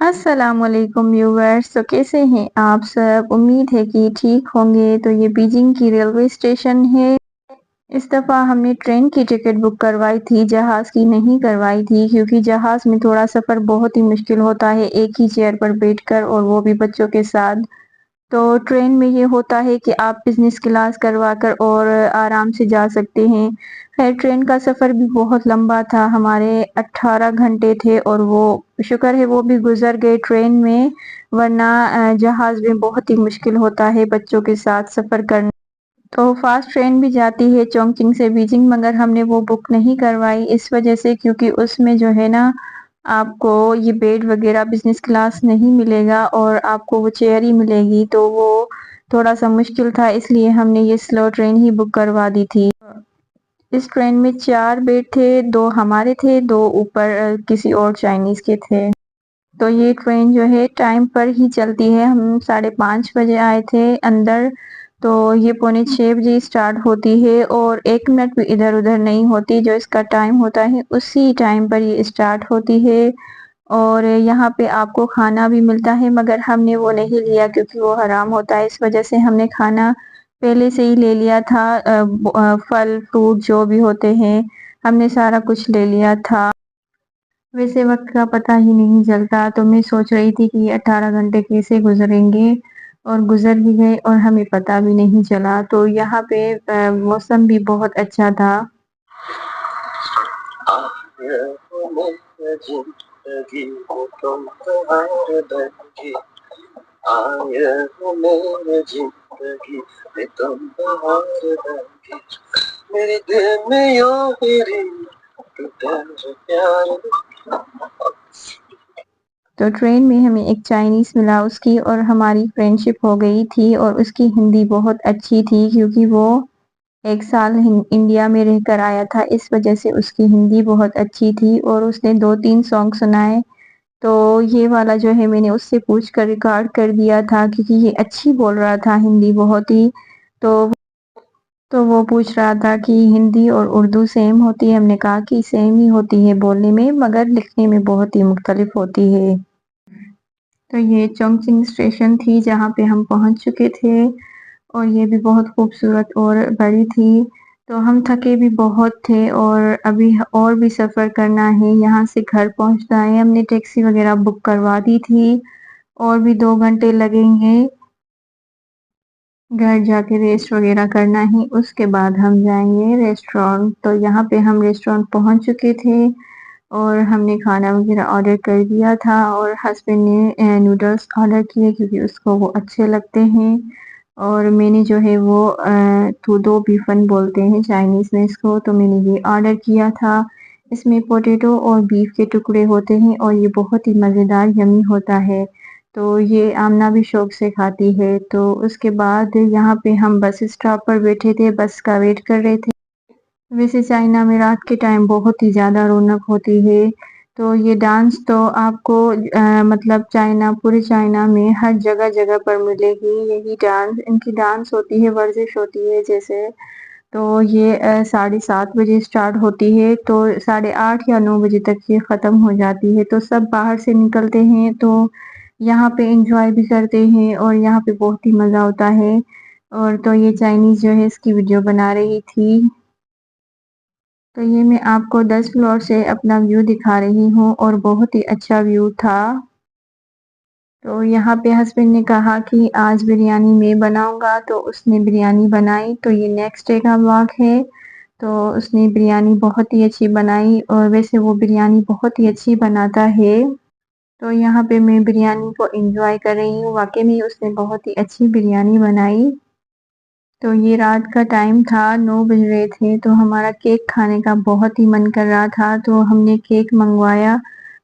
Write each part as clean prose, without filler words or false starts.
السلام علیکم ویورز، تو کیسے ہیں آپ سب؟ امید ہے کہ ٹھیک ہوں گے۔ تو یہ بیجنگ کی ریلوے اسٹیشن ہے۔ اس دفعہ ہم نے ٹرین کی ٹکٹ بک کروائی تھی، جہاز کی نہیں کروائی تھی، کیونکہ جہاز میں تھوڑا سفر بہت ہی مشکل ہوتا ہے ایک ہی چیئر پر بیٹھ کر، اور وہ بھی بچوں کے ساتھ۔ تو ٹرین میں یہ ہوتا ہے کہ آپ بزنس کلاس کروا کر اور آرام سے جا سکتے ہیں۔ خیر، ٹرین کا سفر بھی بہت لمبا تھا، ہمارے 18 گھنٹے تھے، اور وہ شکر ہے وہ بھی گزر گئے ٹرین میں، ورنہ جہاز میں بہت ہی مشکل ہوتا ہے بچوں کے ساتھ سفر کرنا۔ تو فاسٹ ٹرین بھی جاتی ہے چونگچنگ سے بیجنگ، مگر ہم نے وہ بک نہیں کروائی اس وجہ سے کیونکہ اس میں جو ہے نا آپ کو یہ بیڈ وغیرہ بزنس کلاس نہیں ملے گا، اور آپ کو وہ چیئر ہی ملے گی، تو وہ تھوڑا سا مشکل تھا، اس لیے ہم نے یہ سلو ٹرین ہی بک کروا دی تھی۔ اس ٹرین میں 4 بیڈ تھے، 2 ہمارے تھے، 2 اوپر کسی اور چائنیز کے تھے۔ تو یہ ٹرین جو ہے ٹائم پر ہی چلتی ہے، ہم 5:30 بجے آئے تھے اندر، تو یہ 5:45 اسٹارٹ ہوتی ہے، اور 1 منٹ بھی ادھر ادھر نہیں ہوتی، جو اس کا ٹائم ہوتا ہے اسی ٹائم پر یہ اسٹارٹ ہوتی ہے۔ اور یہاں پہ آپ کو کھانا بھی ملتا ہے، مگر ہم نے وہ نہیں لیا کیونکہ وہ حرام ہوتا ہے، اس وجہ سے ہم نے کھانا پہلے سے ہی لے لیا تھا۔ پھل فروٹ جو بھی ہوتے ہیں ہم نے سارا کچھ لے لیا تھا۔ ویسے وقت کا پتہ ہی نہیں چلتا، تو میں سوچ رہی تھی کہ یہ 18 گھنٹے کیسے گزریں گے، اور گزر بھی گئے اور ہمیں پتہ بھی نہیں چلا۔ تو یہاں پہ موسم بھی بہت اچھا تھا۔ تو ٹرین میں ہمیں ایک چائنیز ملا، اس کی اور ہماری فرینڈ شپ ہو گئی تھی، اور اس کی ہندی بہت اچھی تھی کیونکہ وہ 1 سال انڈیا میں رہ کر آیا تھا، اس وجہ سے اس کی ہندی بہت اچھی تھی، اور اس نے 2-3 سانگ سنائے۔ تو یہ والا جو ہے میں نے اس سے پوچھ کر ریکارڈ کر دیا تھا کیونکہ یہ اچھی بول رہا تھا ہندی بہت ہی۔ تو وہ پوچھ رہا تھا کہ ہندی اور اردو سیم ہوتی ہے، ہم نے کہا کہ سیم ہی ہوتی ہے بولنے میں، مگر لکھنے میں بہت ہی مختلف ہوتی ہے۔ تو یہ چونگچنگ اسٹیشن تھی جہاں پہ ہم پہنچ چکے تھے، اور یہ بھی بہت خوبصورت اور بڑی تھی۔ تو ہم تھکے بھی بہت تھے، اور ابھی اور بھی سفر کرنا ہے، یہاں سے گھر پہنچنا ہے، ہم نے ٹیکسی وغیرہ بک کروا دی تھی، اور بھی 2 گھنٹے لگیں گے، گھر جا کے ریسٹ وغیرہ کرنا ہے، اس کے بعد ہم جائیں گے ریسٹورانٹ۔ تو یہاں پہ ہم ریسٹورانٹ پہنچ چکے تھے، اور ہم نے کھانا وغیرہ آرڈر کر دیا تھا، اور ہسبینڈ نے نوڈلس آرڈر کیے کیونکہ اس کو وہ اچھے لگتے ہیں، اور میں نے جو ہے وہ دو بیفن بولتے ہیں چائنیز میں اس کو، تو میں نے یہ آرڈر کیا تھا۔ اس میں پوٹیٹو اور بیف کے ٹکڑے ہوتے ہیں، اور یہ بہت ہی مزیدار یمی ہوتا ہے، تو یہ آمنہ بھی شوق سے کھاتی ہے۔ تو اس کے بعد یہاں پہ ہم بس اسٹاپ پر بیٹھے تھے، بس کا ویٹ کر رہے تھے۔ ویسے چائنا میں رات کے ٹائم بہت ہی زیادہ رونق ہوتی ہے، تو یہ ڈانس تو آپ کو مطلب پورے چائنا میں ہر جگہ جگہ پر ملے گی، یہی ڈانس ان کی ڈانس ہوتی ہے، ورزش ہوتی ہے جیسے۔ تو یہ 7:30 بجے اسٹارٹ ہوتی ہے، تو 8:30 یا 9 بجے تک یہ ختم ہو جاتی ہے، تو سب باہر سے نکلتے ہیں، تو یہاں پہ انجوائے بھی کرتے ہیں، اور یہاں پہ بہت ہی مزہ ہوتا ہے۔ اور تو یہ چائنیز جو ہے اس کی ویڈیو بنا رہی تھی۔ تو یہ میں آپ کو 10 فلور سے اپنا ویو دکھا رہی ہوں، اور بہت ہی اچھا ویو تھا۔ تو یہاں پہ ہسبینڈ نے کہا کہ آج بریانی میں بناؤں گا، تو اس نے بریانی بنائی۔ تو یہ نیکسٹ ڈے کا ولاگ ہے، تو اس نے بریانی بہت ہی اچھی بنائی، اور ویسے وہ بریانی بہت ہی اچھی بناتا ہے۔ تو یہاں پہ میں بریانی کو انجوائے کر رہی ہوں، واقعی میں اس نے بہت ہی اچھی بریانی بنائی۔ تو یہ رات کا ٹائم تھا، 9 بج رہے تھے، تو ہمارا کیک کھانے کا بہت ہی من کر رہا تھا، تو ہم نے کیک منگوایا۔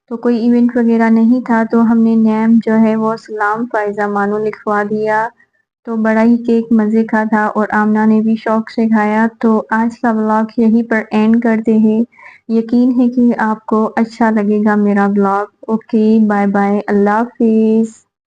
تو کوئی ایونٹ وغیرہ نہیں تھا، تو ہم نے نیم جو ہے وہ سلام فائزہ مانو لکھوا دیا۔ تو بڑا ہی کیک مزے کا تھا، اور آمنہ نے بھی شوق سے کھایا۔ تو آج کا ولاگ یہیں پر اینڈ کرتے ہیں، یقین ہے کہ آپ کو اچھا لگے گا میرا ولاگ۔ اوکے، بائے بائے، اللہ حافظ۔